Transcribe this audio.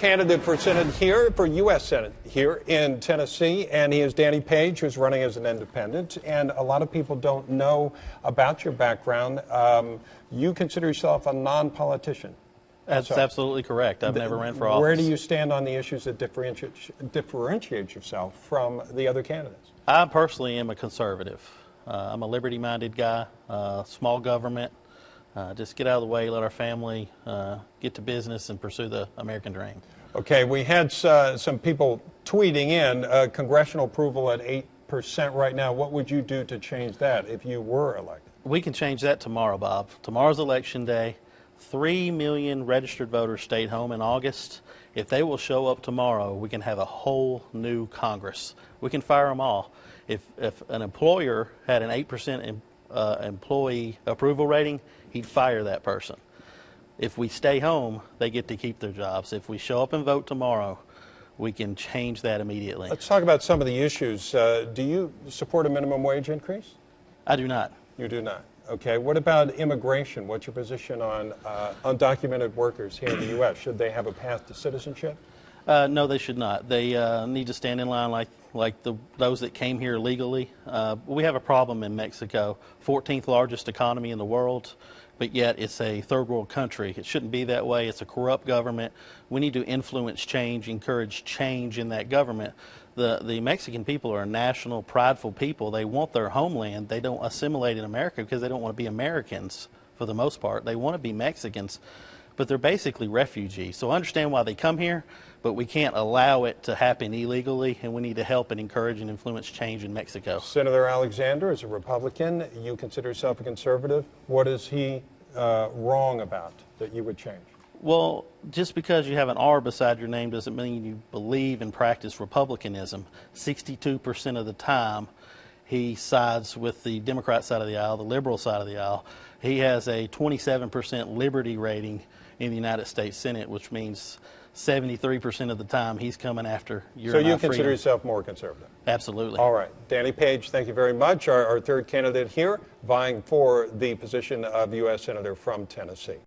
candidate for Senate here, for U.S. Senate here in Tennessee, and he is Danny Page, who's running as an independent. And a lot of people don't know about your background. You consider yourself a non-politician. That's absolutely correct. I've never ran for office. Where do you stand on the issues that differentiate yourself from the other candidates? I personally am a conservative. I'm a liberty-minded guy, small government. Just get out of the way, let our family get to business and pursue the American dream. Okay, we had some people tweeting in congressional approval at 8% right now. What would you do to change that if you were elected? We can change that tomorrow, Bob. Tomorrow's election day. 3 million registered voters stayed home in August. If they will show up tomorrow, we can have a whole new Congress. We can fire them all. If an employer had an 8% employee approval rating, he'd fire that person. If we stay home, they get to keep their jobs. If we show up and vote tomorrow, we can change that immediately. Let's talk about some of the issues. Do you support a minimum wage increase? I do not. You do not. Okay. What about immigration? What's your position on undocumented workers here in the U.S.? Should they have a path to citizenship? No, they should not. They need to stand in line like those that came here legally. We have a problem in Mexico, 14th largest economy in the world, but yet it's a third world country. It shouldn't be that way. It's a corrupt government. We need to influence change, encourage change in that government. The Mexican people are a national, prideful people. They want their homeland. They don't assimilate in America because they don't want to be Americans for the most part. They want to be Mexicans, but they're basically refugees. So I understand why they come here, but we can't allow it to happen illegally, and we need to help and encourage and influence change in Mexico. Senator Alexander is a Republican. You consider yourself a conservative. What is he wrong about that you would change? Well, just because you have an R beside your name doesn't mean you believe and practice Republicanism. 62% of the time, he sides with the Democrat side of the aisle, the liberal side of the aisle. He has a 27% liberty rating in the United States Senate, which means 73% of the time he's coming after your freedom. So you consider yourself more conservative? Absolutely. All right. Danny Page, thank you very much. Our third candidate here vying for the position of U.S. Senator from Tennessee.